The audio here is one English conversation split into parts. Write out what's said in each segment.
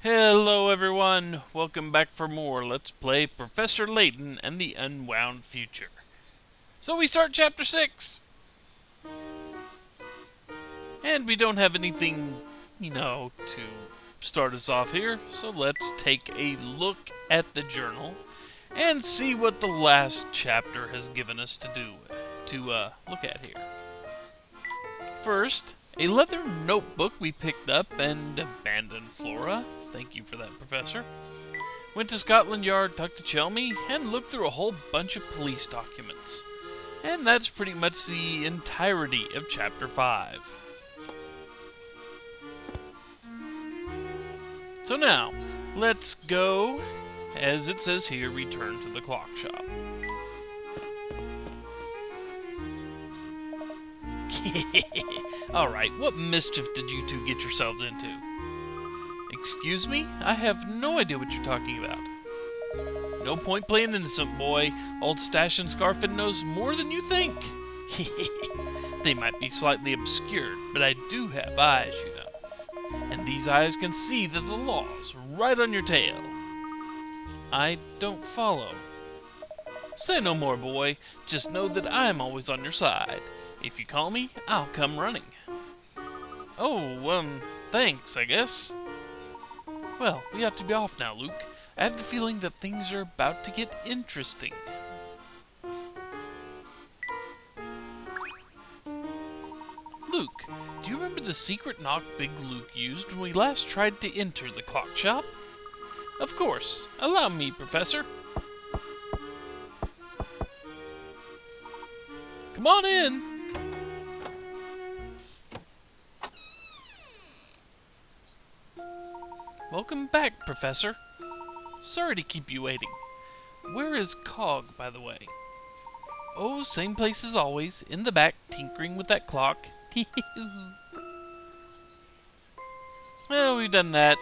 Hello everyone, welcome back for more Let's Play Professor Layton and the Unwound Future. So we start Chapter 6! And we don't have anything, to start us off here, so let's take a look at the journal and see what the last chapter has given us to look at here. First, a leather notebook we picked up and abandoned Flora. Thank you for that, Professor. Went to Scotland Yard, talked to Chelmey, and looked through a whole bunch of police documents. And that's pretty much the entirety of Chapter 5. So now, let's go, as it says here, return to the clock shop. Alright, what mischief did you two get yourselves into? Excuse me? I have no idea what you're talking about. No point playing innocent, boy. Old Stash and Scarfin knows more than you think. They might be slightly obscured, but I do have eyes, you know. And these eyes can see that the law's right on your tail. I don't follow. Say no more, boy. Just know that I'm always on your side. If you call me, I'll come running. Oh, thanks, I guess. Well, we ought to be off now, Luke. I have the feeling that things are about to get interesting. Luke, do you remember the secret knock Big Luke used when we last tried to enter the clock shop? Of course. Allow me, Professor. Come on in. Welcome back, Professor. Sorry to keep you waiting. Where is Cog, by the way? Oh, same place as always, in the back, tinkering with that clock. Well, we've done that.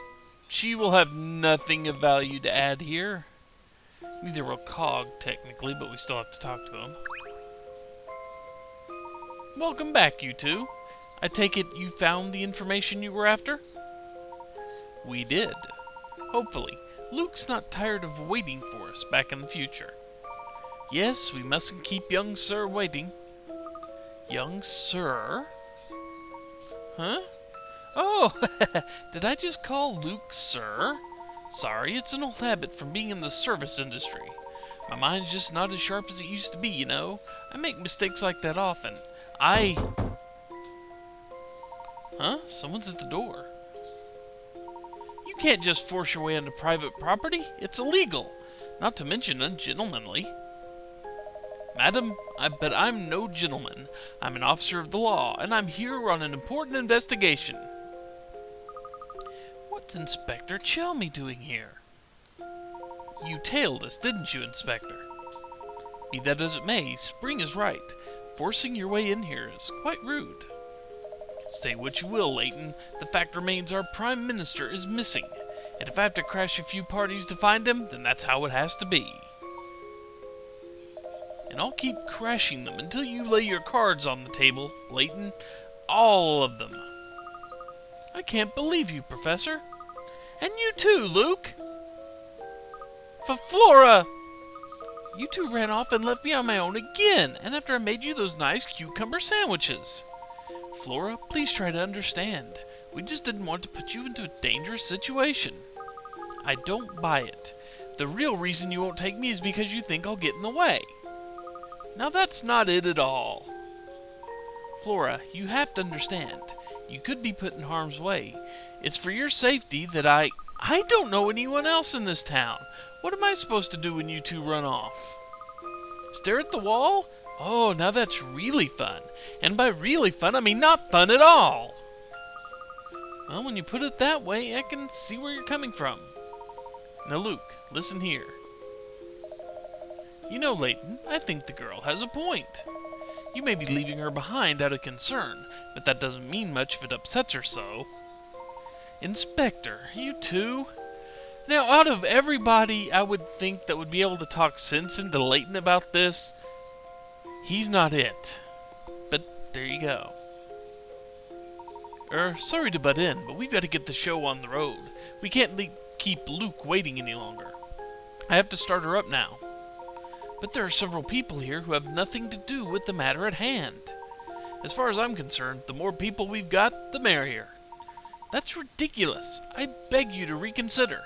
She will have nothing of value to add here. Neither will Cog, technically, but we still have to talk to him. Welcome back, you two. I take it you found the information you were after? We did. Hopefully, Luke's not tired of waiting for us back in the future. Yes, we mustn't keep young Sir waiting. Young Sir? Huh? Oh, did I just call Luke Sir? Sorry, it's an old habit from being in the service industry. My mind's just not as sharp as it used to be, you know. I make mistakes like that often. Huh? Someone's at the door. You can't just force your way onto private property. It's illegal. Not to mention ungentlemanly. Madam, but I'm no gentleman. I'm an officer of the law, and I'm here on an important investigation. What's Inspector Chelmey doing here? You tailed us, didn't you, Inspector? Be that as it may, Spring is right. Forcing your way in here is quite rude. Say what you will, Layton, the fact remains our Prime Minister is missing, and if I have to crash a few parties to find him, then that's how it has to be. And I'll keep crashing them until you lay your cards on the table, Layton. All of them. I can't believe you, Professor. And you too, Luke. Flora! You two ran off and left me on my own again, and after I made you those nice cucumber sandwiches. Flora, please try to understand. We just didn't want to put you into a dangerous situation. I don't buy it. The real reason you won't take me is because you think I'll get in the way. Now that's not it at all. Flora, you have to understand. You could be put in harm's way. It's for your safety that I don't know anyone else in this town. What am I supposed to do when you two run off? Stare at the wall? Oh, now that's really fun. And by really fun, I mean not fun at all. Well, when you put it that way, I can see where you're coming from. Now, Luke, listen here. You know, Layton, I think the girl has a point. You may be leaving her behind out of concern, but that doesn't mean much if it upsets her so. Inspector, you too? Now, out of everybody I would think that would be able to talk sense into Layton about this, he's not it. But there you go. Sorry to butt in, but we've got to get the show on the road. We can't keep Luke waiting any longer. I have to start her up now. But there are several people here who have nothing to do with the matter at hand. As far as I'm concerned, the more people we've got, the merrier. That's ridiculous. I beg you to reconsider.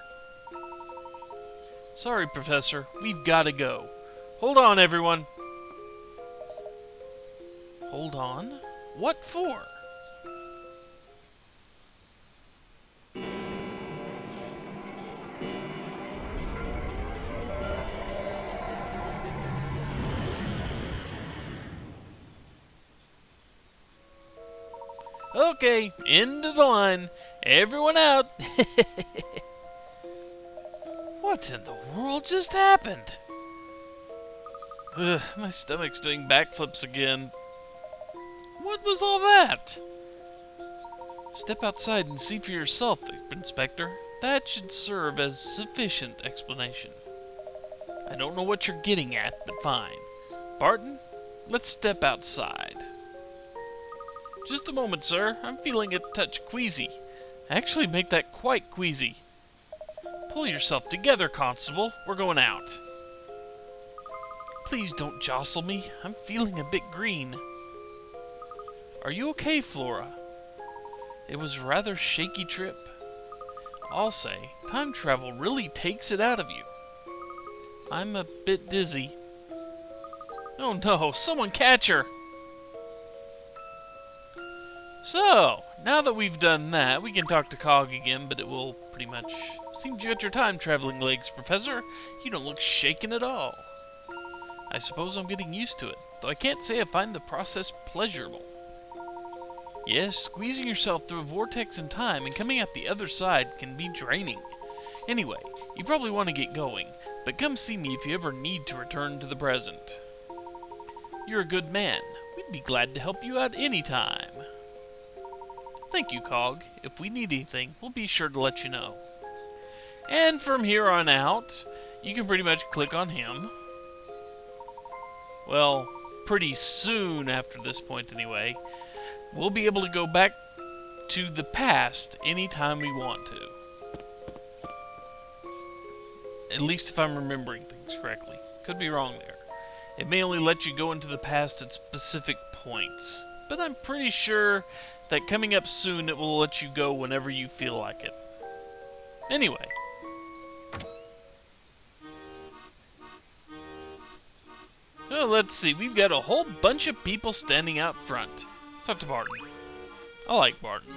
Sorry, Professor. We've got to go. Hold on, everyone. Hold on? What for? Okay, end of the line. Everyone out. What in the world just happened? Ugh, my stomach's doing backflips again. What was all that? Step outside and see for yourself, Inspector. That should serve as sufficient explanation. I don't know what you're getting at, but fine. Barton, let's step outside. Just a moment, sir. I'm feeling a touch queasy. Actually, make that quite queasy. Pull yourself together, Constable. We're going out. Please don't jostle me. I'm feeling a bit green. Are you okay, Flora? It was a rather shaky trip. I'll say, time travel really takes it out of you. I'm a bit dizzy. Oh no, someone catch her! So, now that we've done that, we can talk to Cog again, but it will pretty much... Seems you got your time-traveling legs, Professor. You don't look shaken at all. I suppose I'm getting used to it, though I can't say I find the process pleasurable. Yes, squeezing yourself through a vortex in time and coming out the other side can be draining. Anyway, you probably want to get going, but come see me if you ever need to return to the present. You're a good man. We'd be glad to help you out any time. Thank you, Cog. If we need anything, we'll be sure to let you know. And from here on out, you can pretty much click on him. Well, pretty soon after this point anyway, we'll be able to go back to the past anytime we want to. At least if I'm remembering things correctly. Could be wrong there. It may only let you go into the past at specific points, but I'm pretty sure that coming up soon it will let you go whenever you feel like it. Anyway. Oh, let's see. We've got a whole bunch of people standing out front. Let's talk to Barton. I like Barton.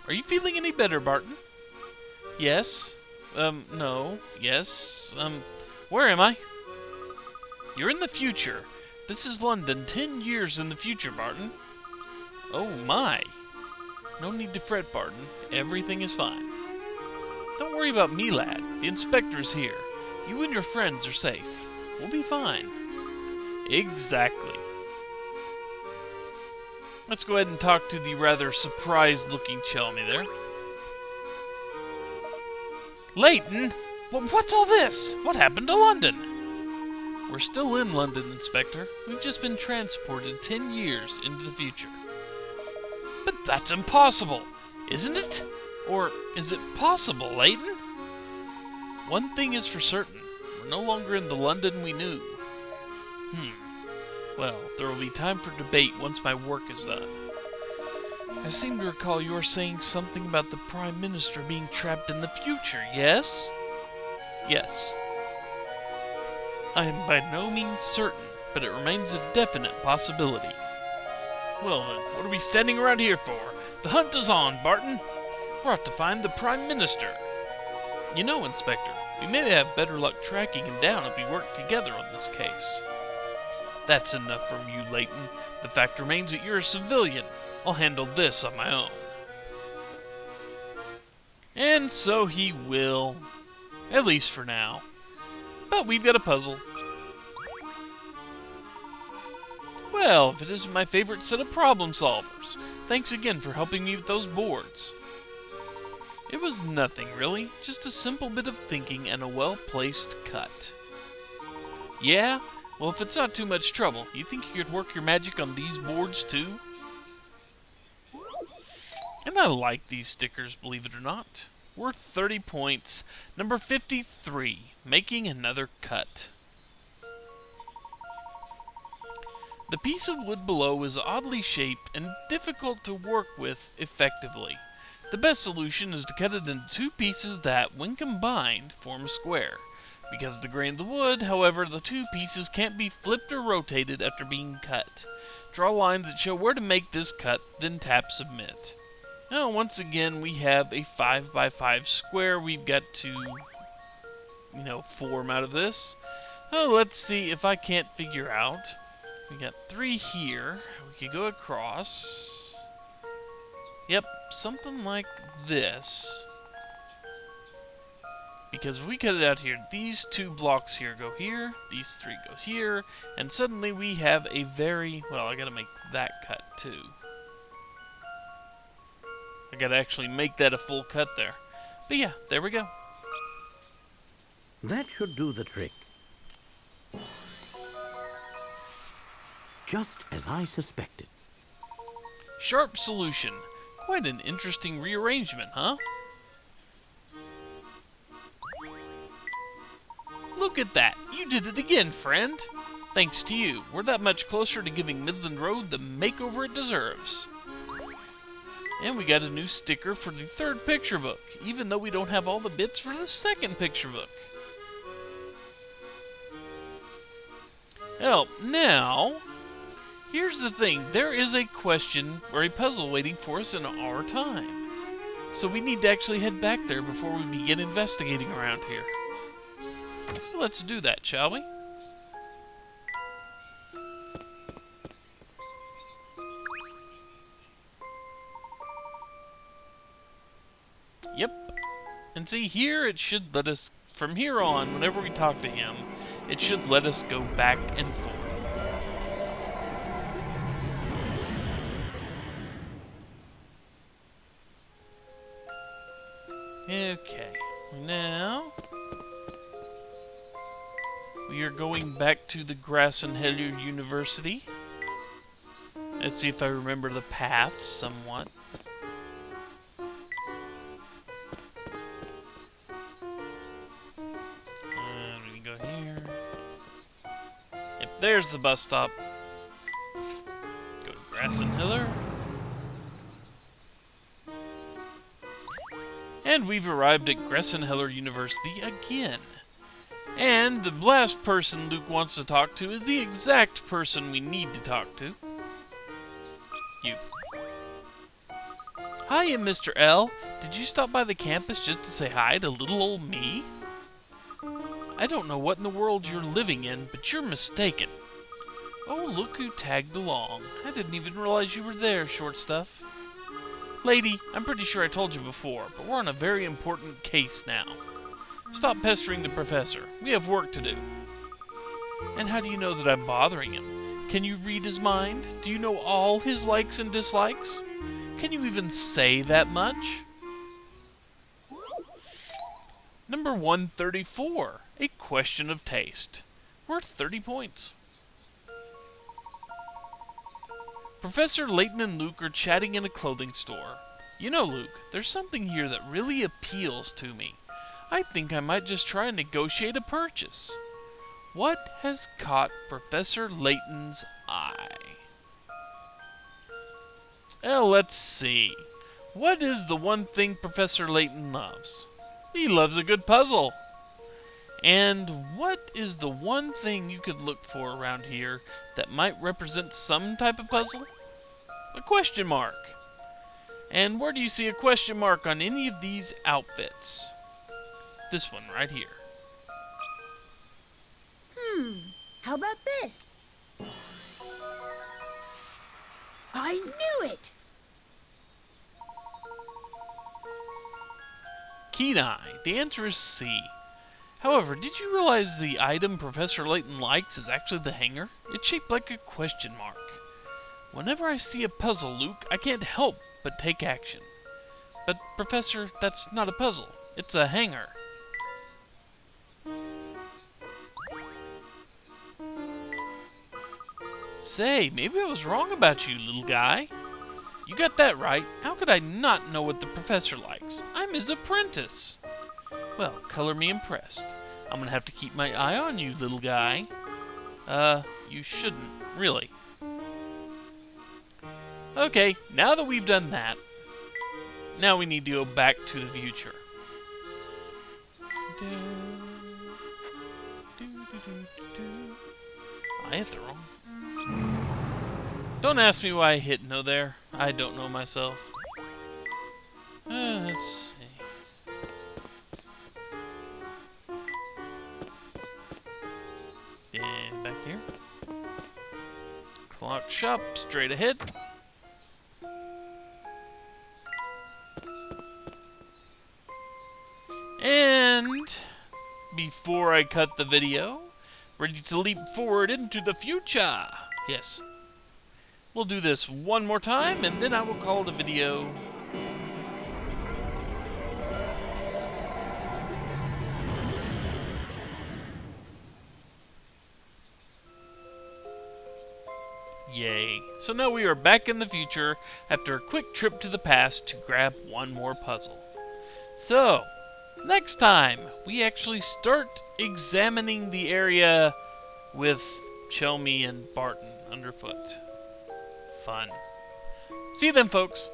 Are you feeling any better, Barton? Yes. No. Yes. Where am I? You're in the future. This is London 10 years in the future, Barton. Oh my. No need to fret, Barton. Everything is fine. Don't worry about me, lad. The inspector's here. You and your friends are safe. We'll be fine. Exactly. Let's go ahead and talk to the rather surprised-looking Chelmey there. Layton? What's all this? What happened to London? We're still in London, Inspector. We've just been transported 10 years into the future. But that's impossible, isn't it? Or is it possible, Layton? One thing is for certain. We're no longer in the London we knew. Well, there will be time for debate once my work is done. I seem to recall you were saying something about the Prime Minister being trapped in the future, yes? Yes. I am by no means certain, but it remains a definite possibility. Well then, what are we standing around here for? The hunt is on, Barton. We're out to find the Prime Minister. You know, Inspector, we may have better luck tracking him down if we work together on this case. That's enough from you, Layton. The fact remains that you're a civilian. I'll handle this on my own. And so he will. At least for now. But we've got a puzzle. Well, if it isn't my favorite set of problem solvers. Thanks again for helping me with those boards. It was nothing, really. Just a simple bit of thinking and a well-placed cut. Yeah? Well, if it's not too much trouble, you think you could work your magic on these boards, too? And I like these stickers, believe it or not. Worth 30 points. Number 53, making another cut. The piece of wood below is oddly shaped and difficult to work with effectively. The best solution is to cut it into two pieces that, when combined, form a square. Because of the grain of the wood, however, the two pieces can't be flipped or rotated after being cut. Draw lines that show where to make this cut, then tap submit. Now, once again, we have a 5x5 square we've got to, form out of this. Oh, let's see if I can't figure out. We got 3 here. We could go across. Yep, something like this. Because if we cut it out here, these 2 blocks here go here, these 3 go here, and suddenly we have a very, well, I gotta make that cut too. I gotta actually make that a full cut there. But yeah, there we go. That should do the trick. Just as I suspected. Sharp solution. Quite an interesting rearrangement, huh? Look at that! You did it again, friend! Thanks to you, we're that much closer to giving Midland Road the makeover it deserves. And we got a new sticker for the 3rd picture book, even though we don't have all the bits for the 2nd picture book. Well, now, here's the thing. There is a question or a puzzle waiting for us in our time. So we need to actually head back there before we begin investigating around here. So let's do that, shall we? Yep. And see, here it should let us, from here on, whenever we talk to him, it should let us go back and forth. Okay. Now, we are going back to the Grassenheller University. Let's see if I remember the path somewhat. And we can go here. Yep, there's the bus stop. Go to Grassenheller. And we've arrived at Grassenheller University again. And the last person Luke wants to talk to is the exact person we need to talk to. You. Hiya, Mr. L. Did you stop by the campus just to say hi to little old me? I don't know what in the world you're living in, but you're mistaken. Oh, look who tagged along. I didn't even realize you were there, short stuff. Lady, I'm pretty sure I told you before, but we're on a very important case now. Stop pestering the professor. We have work to do. And how do you know that I'm bothering him? Can you read his mind? Do you know all his likes and dislikes? Can you even say that much? Number 134, A Question of Taste. Worth 30 points. Professor Layton and Luke are chatting in a clothing store. You know, Luke, there's something here that really appeals to me. I think I might just try and negotiate a purchase. What has caught Professor Layton's eye? Well, let's see. What is the one thing Professor Layton loves? He loves a good puzzle. And what is the one thing you could look for around here that might represent some type of puzzle? A question mark. And where do you see a question mark on any of these outfits? This one right here. How about this? I knew it! Keen eye. The answer is C. However, did you realize the item Professor Layton likes is actually the hanger? It's shaped like a question mark. Whenever I see a puzzle, Luke, I can't help but take action. But, Professor, that's not a puzzle. It's a hanger. Say, maybe I was wrong about you, little guy. You got that right. How could I not know what the professor likes? I'm his apprentice. Well, color me impressed. I'm gonna have to keep my eye on you, little guy. You shouldn't, really. Okay, now that we've done that, now we need to go back to the future. I hit the wrong. Don't ask me why I hit no there. I don't know myself. Let's see. And back here. Clock shop, straight ahead. And before I cut the video, ready to leap forward into the future. Yes. We'll do this one more time, and then I will call the video. Yay. So now we are back in the future after a quick trip to the past to grab one more puzzle. So, next time, we actually start examining the area with Chelmey and Barton underfoot. Fun. See you then, folks.